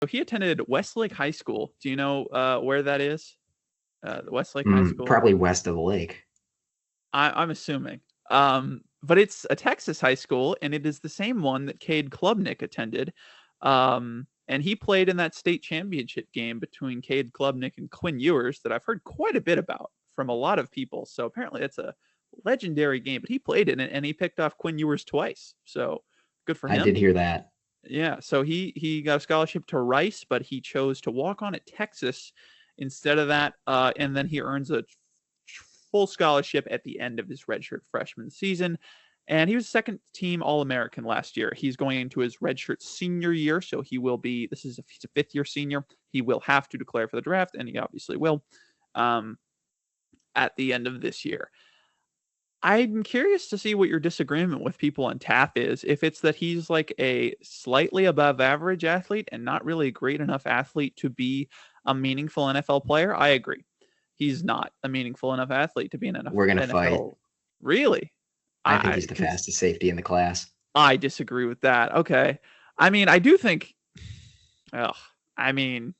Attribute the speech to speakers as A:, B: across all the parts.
A: So he attended Westlake High School. Do you know where that is? Westlake High School.
B: Probably west of the lake.
A: I'm assuming. But it's a Texas high school, and it is the same one that Cade Klubnik attended. And he played in that state championship game between Cade Klubnik and Quinn Ewers that I've heard quite a bit about from a lot of people. So apparently it's a legendary game, but he played in it and he picked off Quinn Ewers twice. So good for
B: I
A: him.
B: did hear that.
A: Yeah, so he got a scholarship to Rice, but he chose to walk on at Texas instead of that, and then he earns a full scholarship at the end of his redshirt freshman season. And he was second team All American last year. He's going into his redshirt senior year, so he will be. He's a fifth year senior. He will have to declare for the draft, and he obviously will at the end of this year. I'm curious to see what your disagreement with people on Taaffe is. If it's that he's like a slightly above average athlete and not really a great enough athlete to be a meaningful NFL player, I agree. He's not a meaningful enough athlete to be an
B: We're gonna fight.
A: NFL. Really?
B: I think he's the fastest safety in the class.
A: I disagree with that. Okay. I mean, I do think. Oh, I mean,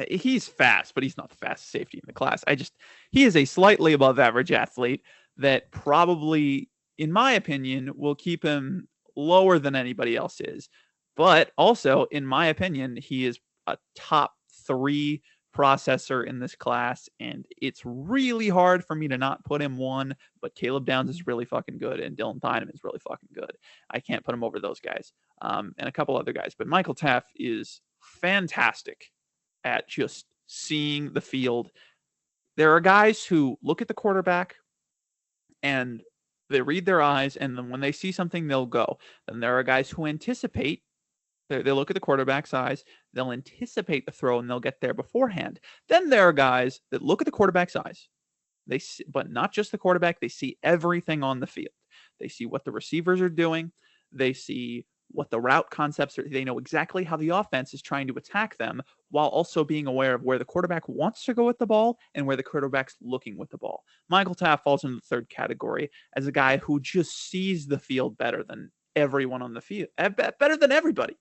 A: he's fast, but he's not the fastest safety in the class. He is a slightly above average athlete that probably, in my opinion, will keep him lower than anybody else is. But also, in my opinion, he is a top 3 processor in this class, and it's really hard for me to not put him 1, but Caleb Downs is really fucking good, and Dylan Thynum is really fucking good. I can't put him over those guys, and a couple other guys. But Michael Taaffe is fantastic at just seeing the field. There are guys who look at the quarterback and they read their eyes, and then when they see something, they'll go. Then there are guys who anticipate. They look at the quarterback's eyes, they'll anticipate the throw, and they'll get there beforehand. Then there are guys that look at the quarterback's eyes, but not just the quarterback. They see everything on the field. They see what the receivers are doing. They see what the route concepts are. They know exactly how the offense is trying to attack them while also being aware of where the quarterback wants to go with the ball and where the quarterback's looking with the ball. Michael Taaffe falls into the third category as a guy who just sees the field better than everyone on the field, better than everybody.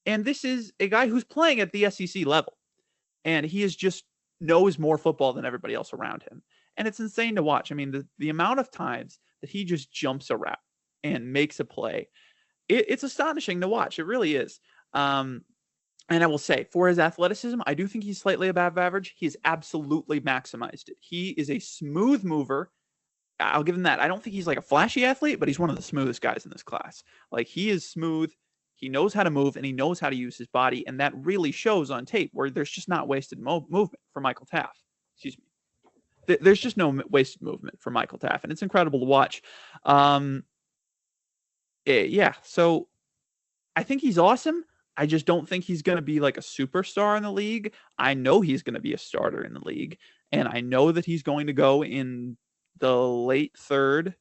A: And this is a guy who's playing at the SEC level. And he is just knows more football than everybody else around him. And it's insane to watch. I mean, the amount of times that he just jumps a route and makes a play, it's astonishing to watch. It really is. And I will say, for his athleticism, I do think he's slightly above average. He's absolutely maximized it. He is a smooth mover. I'll give him that. I don't think he's like a flashy athlete, but he's one of the smoothest guys in this class. Like, he is smooth. He knows how to move, and he knows how to use his body, and that really shows on tape where there's just not wasted movement for Michael Taaffe. Excuse me. There's just no wasted movement for Michael Taaffe, and it's incredible to watch. Yeah, so I think he's awesome. I just don't think he's going to be like a superstar in the league. I know he's going to be a starter in the league, and I know that he's going to go in the late third.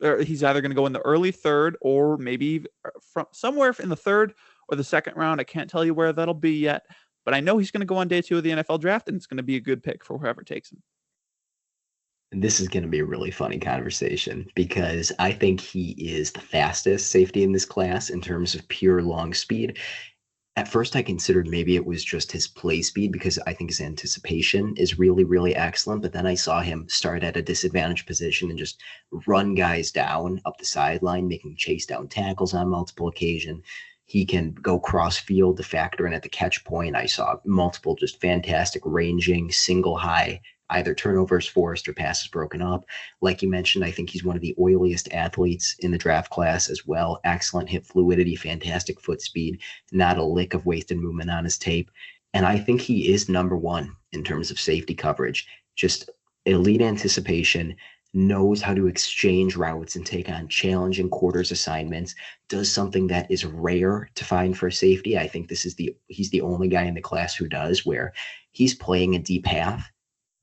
A: Or he's either going to go in the early third or maybe from somewhere in the third or the second round. I can't tell you where that'll be yet, but I know he's going to go on day 2 of the NFL draft, and it's going to be a good pick for whoever takes him.
B: This is going to be a really funny conversation because I think he is the fastest safety in this class in terms of pure long speed. At first, I considered maybe it was just his play speed because I think his anticipation is really, really excellent. But then I saw him start at a disadvantaged position and just run guys down up the sideline, making chase down tackles on multiple occasions. He can go cross field to factor in at the catch point. I saw multiple just fantastic ranging, single high, either turnovers forced or passes broken up. Like you mentioned, I think he's one of the oiliest athletes in the draft class as well. Excellent hip fluidity, fantastic foot speed, not a lick of wasted movement on his tape. And I think he is number 1 in terms of safety coverage. Just elite anticipation, knows how to exchange routes and take on challenging quarters assignments, does something that is rare to find for a safety. I think he's the only guy in the class who does, where he's playing a deep half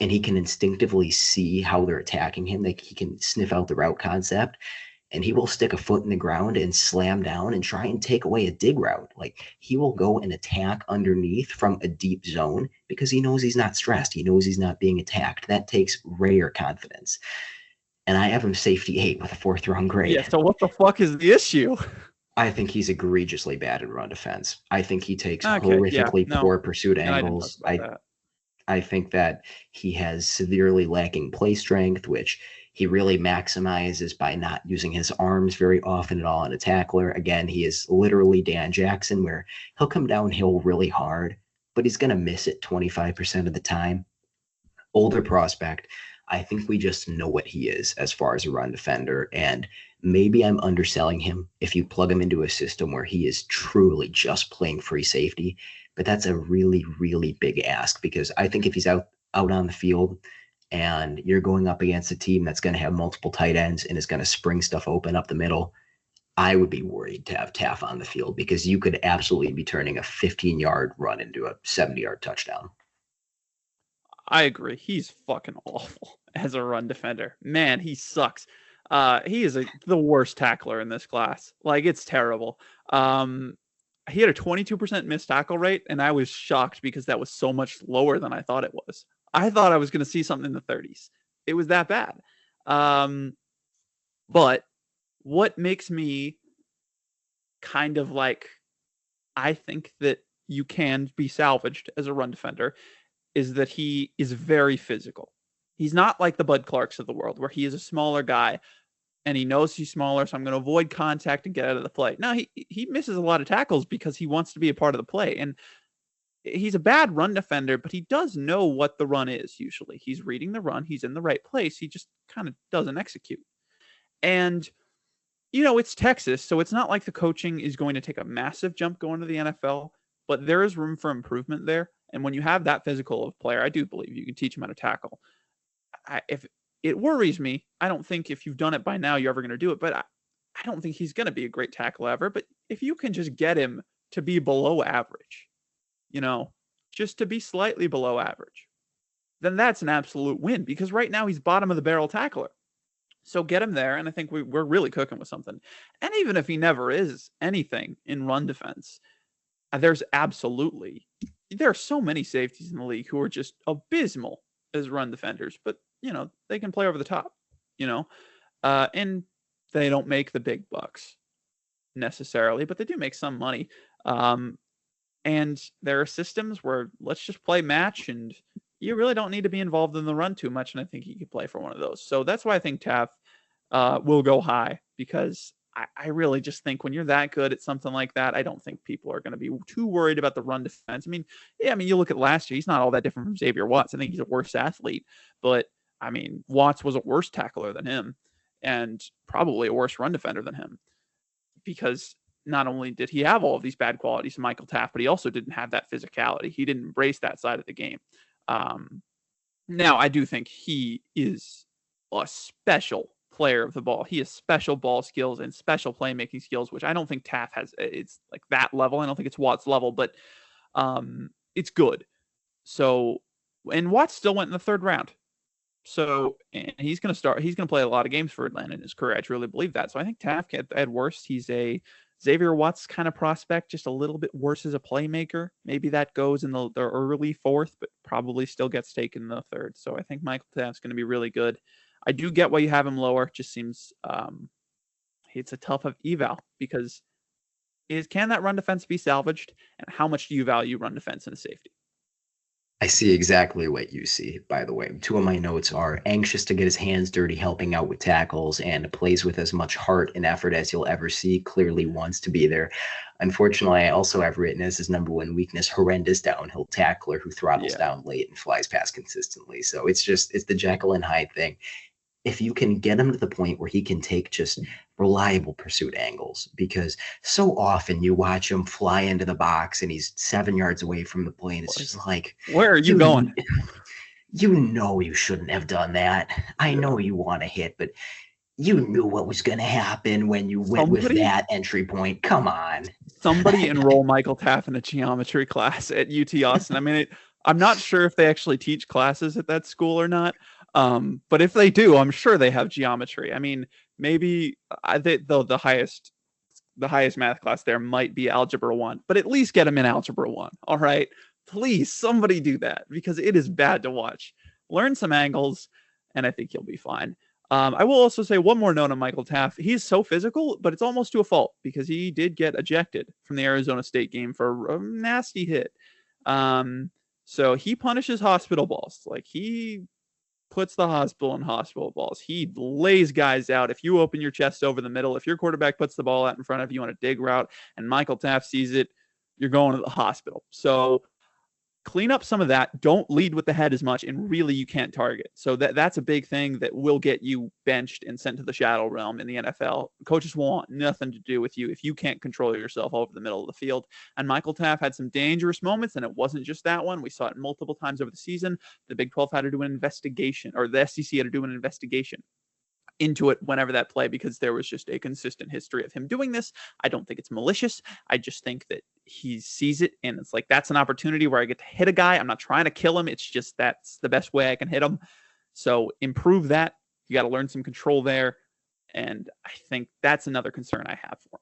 B: and he can instinctively see how they're attacking him. Like, he can sniff out the route concept, and he will stick a foot in the ground and slam down and try and take away a dig route. Like, he will go and attack underneath from a deep zone because he knows he's not stressed. He knows he's not being attacked. That takes rare confidence. And I have him safety 8 with a 4th round grade.
A: Yeah, so what the fuck is the issue?
B: I think he's egregiously bad in run defense. I think he takes
A: Okay, yeah,
B: horrifically
A: no,
B: poor pursuit
A: and I didn't talk
B: angles.
A: about that.
B: I think that he has severely lacking play strength, which he really maximizes by not using his arms very often at all in a tackler. Again, he is literally Dan Jackson, where he'll come downhill really hard, but he's going to miss it 25% of the time. Older prospect. I think we just know what he is as far as a run defender. And maybe I'm underselling him if you plug him into a system where he is truly just playing free safety. But that's a really, really big ask because I think if he's out on the field and you're going up against a team that's going to have multiple tight ends and is going to spring stuff open up the middle, I would be worried to have Taaffe on the field because you could absolutely be turning a 15-yard run into a 70-yard touchdown.
A: I agree. He's fucking awful as a run defender. Man, he sucks. He is the worst tackler in this class. Like, it's terrible. He had a 22% missed tackle rate, and I was shocked because that was so much lower than I thought it was. I thought I was going to see something in the 30s. It was that bad. But what makes me kind of like, I think that you can be salvaged as a run defender is that he is very physical. He's not like the Bud Clarks of the world, where he is a smaller guy and he knows he's smaller, so I'm going to avoid contact and get out of the play. No, he misses a lot of tackles because he wants to be a part of the play. And he's a bad run defender, but he does know what the run is usually. He's reading the run, he's in the right place, he just kind of doesn't execute. And it's Texas, so it's not like the coaching is going to take a massive jump going to the NFL, but there is room for improvement there. And when you have that physical of player, I do believe you can teach him how to tackle. If it worries me, I don't think if you've done it by now, you're ever going to do it. But I don't think he's going to be a great tackle ever. But if you can just get him to be below average, just to be slightly below average, then that's an absolute win because right now he's bottom of the barrel tackler. So get him there, and I think we're really cooking with something. And even if he never is anything in run defense, there are so many safeties in the league who are just abysmal as run defenders, but they can play over the top, and they don't make the big bucks necessarily, but they do make some money. And there are systems where let's just play match and you really don't need to be involved in the run too much. And I think he could play for one of those. So that's why I think Taaffe will go high because I really just think when you're that good at something like that, I don't think people are going to be too worried about the run defense. You look at last year, he's not all that different from Xavier Watts. I think he's a worse athlete, but Watts was a worse tackler than him and probably a worse run defender than him because not only did he have all of these bad qualities, Michael Taaffe, but he also didn't have that physicality. He didn't embrace that side of the game. Now, I do think he is a special player of the ball. He has special ball skills and special playmaking skills, which I don't think Taaffe has. It's like that level. I don't think it's Watts level, but it's good. So, and Watts still went in the third round. So, and he's going to play a lot of games for Atlanta in his career. I truly believe that. So I think Taaffe at worst, he's a Xavier Watts kind of prospect, just a little bit worse as a playmaker. Maybe that goes in the early fourth, but probably still gets taken in the third. So I think Michael Taaffe's going to be really good. I do get why you have him lower. Just seems it's a tough eval because can that run defense be salvaged? And how much do you value run defense in a safety?
B: I see exactly what you see, by the way. Two of my notes are anxious to get his hands dirty helping out with tackles and plays with as much heart and effort as you'll ever see, clearly wants to be there. Unfortunately, I also have written as his number one weakness, horrendous downhill tackler who throttles down late and flies past consistently. So it's the Jekyll and Hyde thing. If you can get him to the point where he can take just reliable pursuit angles, because so often you watch him fly into the box and he's 7 yards away from the play, and it's just like,
A: where are you going?
B: You shouldn't have done that. I know you want to hit, but you knew what was going to happen when you went with that entry point. Come on.
A: Somebody enroll Michael Taaffe in a geometry class at UT Austin. I'm not sure if they actually teach classes at that school or not. But if they do, I'm sure they have geometry. Maybe the highest math class there might be Algebra 1, but at least get them in Algebra 1. All right. Please, somebody do that because it is bad to watch. Learn some angles, and I think you'll be fine. I will also say one more note on Michael Taaffe. He's so physical, but it's almost to a fault because he did get ejected from the Arizona State game for a nasty hit. Um, so he punishes hospital balls. Like he puts the hospital in hospital balls. He lays guys out. If you open your chest over the middle, if your quarterback puts the ball out in front of you on a dig route and Michael Taaffe sees it, you're going to the hospital. So clean up some of that. Don't lead with the head as much, and really you can't target. So that's a big thing that will get you benched and sent to the shadow realm in the NFL. Coaches want nothing to do with you if you can't control yourself over the middle of the field. And Michael Taaffe had some dangerous moments, and it wasn't just that one. We saw it multiple times over the season. The Big 12 had to do an investigation, or the SEC had to do an investigation into it whenever that play, because there was just a consistent history of him doing this. I don't think it's malicious. I just think that he sees it and it's like, that's an opportunity where I get to hit a guy. I'm not trying to kill him. It's just that's the best way I can hit him. So improve that. You got to learn some control there. And I think that's another concern I have for him.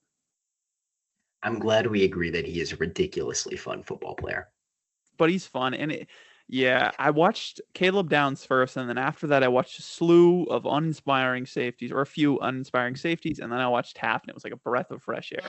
B: I'm glad we agree that he is a ridiculously fun football player.
A: But he's fun. And yeah, I watched Caleb Downs first, and then after that, I watched a slew of uninspiring safeties, or a few uninspiring safeties, and then I watched Taaffe, and it was like a breath of fresh air.